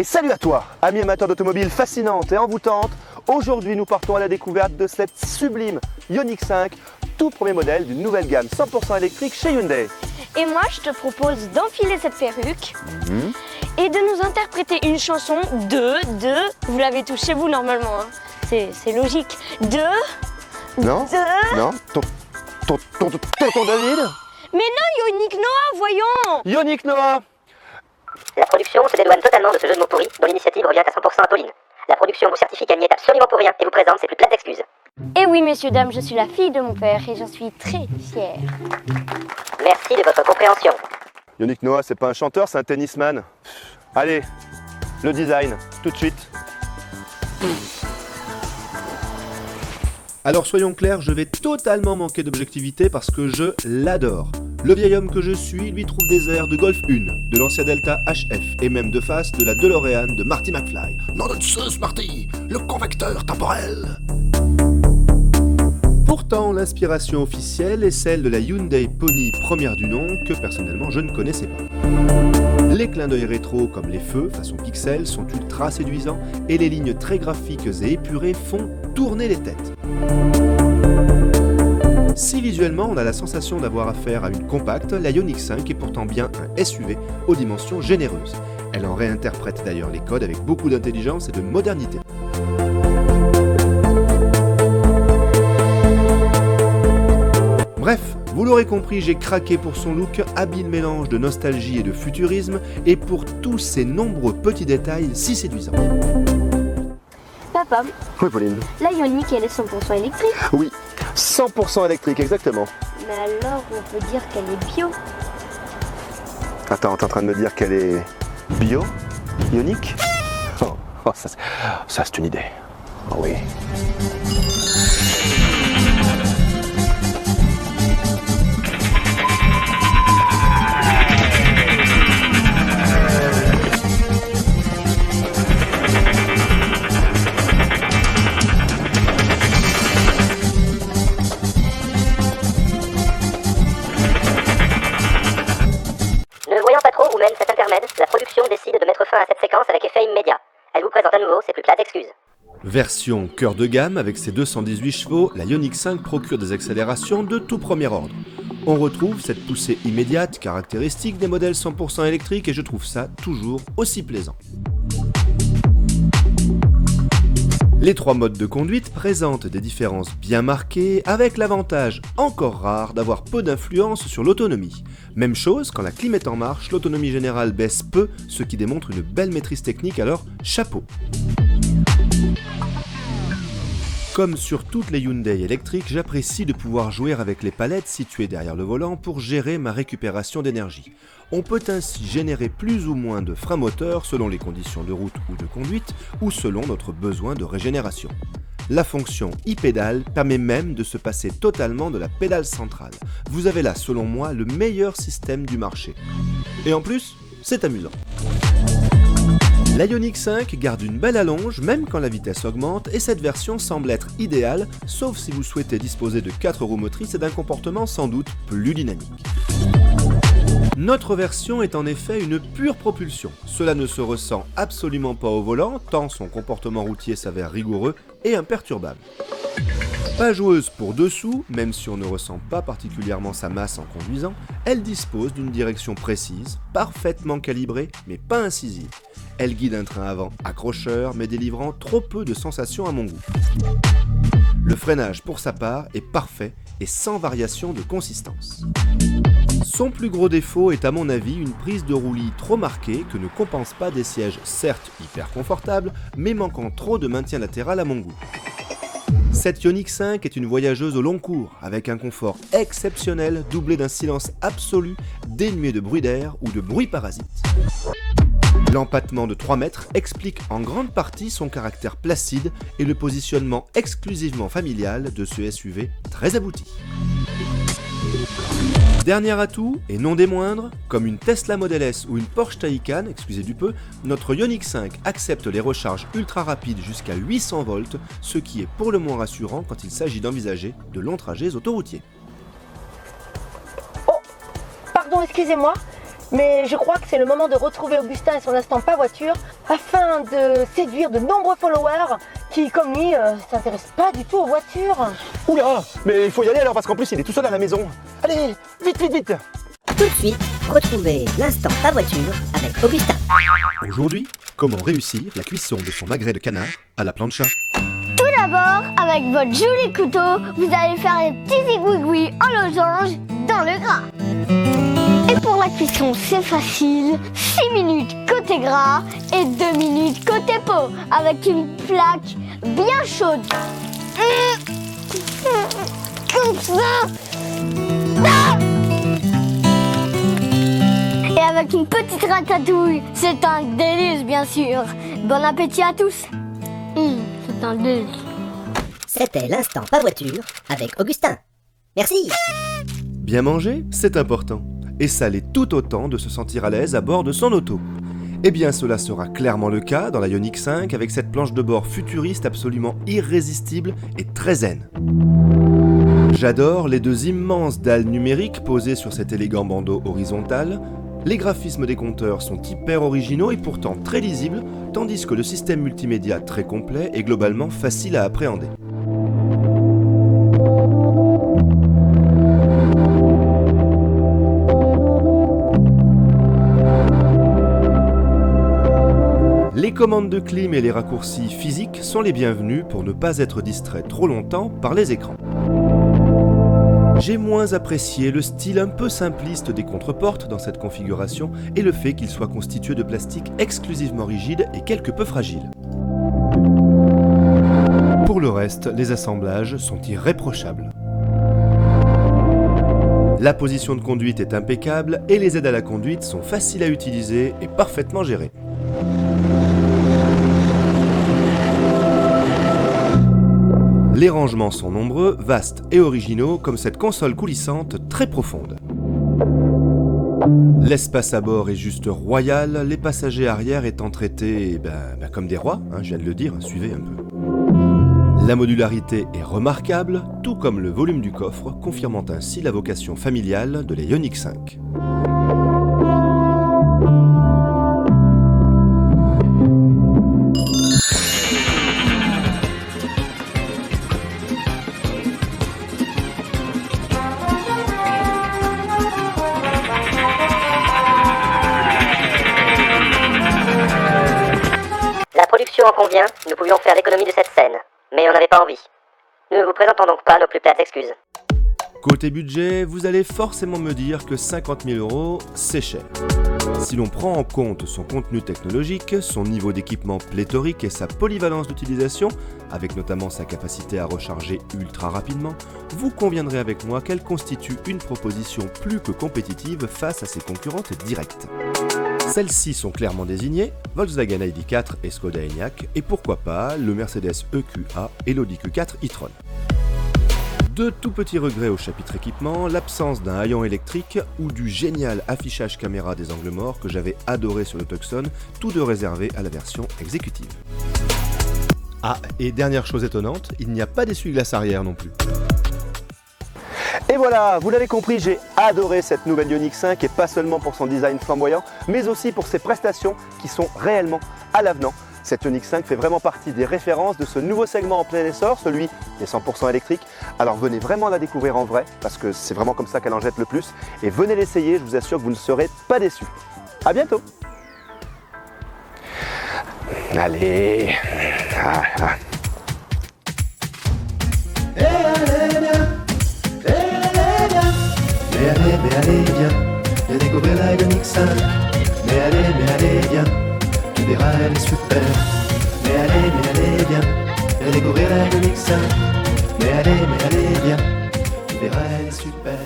Et salut à toi, amis amateurs d'automobiles fascinantes et envoûtantes. Aujourd'hui, nous partons à la découverte de cette sublime Ioniq 5, tout premier modèle d'une nouvelle gamme 100% électrique chez Hyundai. Et moi, je te propose d'enfiler cette perruque et de nous interpréter une chanson vous l'avez tous chez vous normalement, hein. C'est logique, Non. Tonton David. Mais non, Ioniq Noah, voyons. Ioniq Noah. La production se dédouane totalement de ce jeu de mots pourri, dont l'initiative revient à 100% à Pauline. La production vous certifie qu'elle n'y est absolument pour rien et vous présente ses plus plates excuses. Et oui, messieurs, dames, je suis la fille de mon père et j'en suis très fière. Merci de votre compréhension. Ioniq Noah, c'est pas un chanteur, c'est un tennisman. Allez, le design, tout de suite. Alors soyons clairs, je vais totalement manquer d'objectivité parce que je l'adore. Le vieil homme que je suis lui trouve des airs de Golf 1, de l'ancien Delta HF et même de face de la DeLorean de Marty McFly. Nom de Zeus, Marty, le convecteur temporel. Pourtant, l'inspiration officielle est celle de la Hyundai Pony première du nom que personnellement je ne connaissais pas. Les clins d'œil rétro comme les feux façon pixel sont ultra séduisants et les lignes très graphiques et épurées font tourner les têtes. Si visuellement on a la sensation d'avoir affaire à une compacte, la Ioniq 5 est pourtant bien un SUV aux dimensions généreuses. Elle en réinterprète d'ailleurs les codes avec beaucoup d'intelligence et de modernité. Bref, vous l'aurez compris, j'ai craqué pour son look, habile mélange de nostalgie et de futurisme, et pour tous ces nombreux petits détails si séduisants. Papa, Oui, Pauline. la Ioniq, elle est 100% électrique. Oui, 100% électrique, exactement. Mais alors, on peut dire qu'elle est bio. Attends, t'es en train de me dire qu'elle est bio, Ioniq? Ça c'est une idée. Oh oui. Ne voyant pas trop où mène cet intermède, la production décide de mettre fin à cette séquence avec effet immédiat. Elle vous présente à nouveau ses plus plates excuses. Version cœur de gamme avec ses 218 chevaux, la Ioniq 5 procure des accélérations de tout premier ordre. On retrouve cette poussée immédiate caractéristique des modèles 100% électriques et je trouve ça toujours aussi plaisant. Les trois modes de conduite présentent des différences bien marquées, avec l'avantage encore rare d'avoir peu d'influence sur l'autonomie. Même chose, quand la clim est en marche, l'autonomie générale baisse peu, ce qui démontre une belle maîtrise technique, alors chapeau. Comme sur toutes les Hyundai électriques, j'apprécie de pouvoir jouer avec les palettes situées derrière le volant pour gérer ma récupération d'énergie. On peut ainsi générer plus ou moins de frein moteur selon les conditions de route ou de conduite, ou selon notre besoin de régénération. La fonction e-pédale permet même de se passer totalement de la pédale centrale. Vous avez là, selon moi, le meilleur système du marché. Et en plus, c'est amusant. La Ioniq 5 garde une belle allonge même quand la vitesse augmente et cette version semble être idéale, sauf si vous souhaitez disposer de 4 roues motrices et d'un comportement sans doute plus dynamique. Notre version est en effet une pure propulsion. Cela ne se ressent absolument pas au volant, tant son comportement routier s'avère rigoureux et imperturbable. Pas joueuse pour dessous, même si on ne ressent pas particulièrement sa masse en conduisant, elle dispose d'une direction précise, parfaitement calibrée, mais pas incisive. Elle guide un train avant accrocheur, mais délivrant trop peu de sensations à mon goût. Le freinage, pour sa part, est parfait et sans variation de consistance. Son plus gros défaut est à mon avis une prise de roulis trop marquée que ne compense pas des sièges certes hyper confortables, mais manquant trop de maintien latéral à mon goût. Cette Ioniq 5 est une voyageuse au long cours, avec un confort exceptionnel doublé d'un silence absolu, dénué de bruit d'air ou de bruit parasite. L'empattement de 3 mètres explique en grande partie son caractère placide et le positionnement exclusivement familial de ce SUV très abouti. Dernier atout, et non des moindres, comme une Tesla Model S ou une Porsche Taycan, excusez du peu, notre Ioniq 5 accepte les recharges ultra rapides jusqu'à 800 volts, ce qui est pour le moins rassurant quand il s'agit d'envisager de longs trajets autoroutiers. Oh, pardon, excusez-moi, Mais je crois que c'est le moment de retrouver Augustin et son instant pas voiture afin de séduire de nombreux followers qui, comme lui, s'intéressent pas du tout aux voitures. Oula, mais il faut y aller alors parce qu'en plus il est tout seul à la maison. Allez, vite, vite, vite. Tout de suite, retrouvez l'instant pas voiture avec Augustin. Aujourd'hui, comment réussir la cuisson de son magret de canard à la plancha. Tout d'abord, avec votre joli couteau, vous allez faire les petits zigouigouis en losange dans le gras. Et pour la cuisson, c'est facile. 6 minutes côté gras et 2 minutes côté peau, avec une plaque bien chaude. Comme ça. Et avec une petite ratatouille, c'est un délice bien sûr. Bon appétit à tous. C'est un délice. C'était l'instant pas voiture avec Augustin. Merci. Bien manger, c'est important. Et ça l'est tout autant de se sentir à l'aise à bord de son auto. Eh bien cela sera clairement le cas dans la Ioniq 5 avec cette planche de bord futuriste absolument irrésistible et très zen. J'adore les deux immenses dalles numériques posées sur cet élégant bandeau horizontal. Les graphismes des compteurs sont hyper originaux et pourtant très lisibles, tandis que le système multimédia très complet est globalement facile à appréhender. Les commandes de clim et les raccourcis physiques sont les bienvenus pour ne pas être distrait trop longtemps par les écrans. J'ai moins apprécié le style un peu simpliste des contreportes dans cette configuration et le fait qu'il soit constitué de plastique exclusivement rigide et quelque peu fragile. Pour le reste, les assemblages sont irréprochables. La position de conduite est impeccable et les aides à la conduite sont faciles à utiliser et parfaitement gérées. Les rangements sont nombreux, vastes et originaux, comme cette console coulissante très profonde. L'espace à bord est juste royal, les passagers arrière étant traités comme des rois, je viens de le dire, suivez un peu. La modularité est remarquable, tout comme le volume du coffre, confirmant ainsi la vocation familiale de la Ioniq 5. La production en convient, nous pouvions faire l'économie de cette scène, mais on n'avait pas envie. Nous ne vous présentons donc pas nos plus plates excuses. Côté budget, vous allez forcément me dire que 50 000 €, c'est cher. Si l'on prend en compte son contenu technologique, son niveau d'équipement pléthorique et sa polyvalence d'utilisation, avec notamment sa capacité à recharger ultra rapidement, vous conviendrez avec moi qu'elle constitue une proposition plus que compétitive face à ses concurrentes directes. Celles-ci sont clairement désignées, Volkswagen ID.4 et Skoda Enyaq, et pourquoi pas le Mercedes EQA et l'Audi Q4 e-tron. Deux tout petits regrets au chapitre équipement, l'absence d'un haillon électrique ou du génial affichage caméra des angles morts que j'avais adoré sur le Tucson, tous deux réservés à la version exécutive. Ah, et dernière chose étonnante, il n'y a pas d'essuie-glace arrière non plus. Et voilà, vous l'avez compris, j'ai adoré cette nouvelle Ioniq 5 et pas seulement pour son design flamboyant, mais aussi pour ses prestations qui sont réellement à l'avenant. Cette Ioniq 5 fait vraiment partie des références de ce nouveau segment en plein essor, celui des 100% électriques. Alors venez vraiment la découvrir en vrai, parce que c'est vraiment comme ça qu'elle en jette le plus. Et venez l'essayer, je vous assure que vous ne serez pas déçus. À bientôt. Allez. Mais allez, viens découvrir la Ioniq 5. Mais allez, viens, tu verras, elle est super. Mais allez, viens découvrir la Ioniq 5. Mais allez, viens, tu verras, elle est super.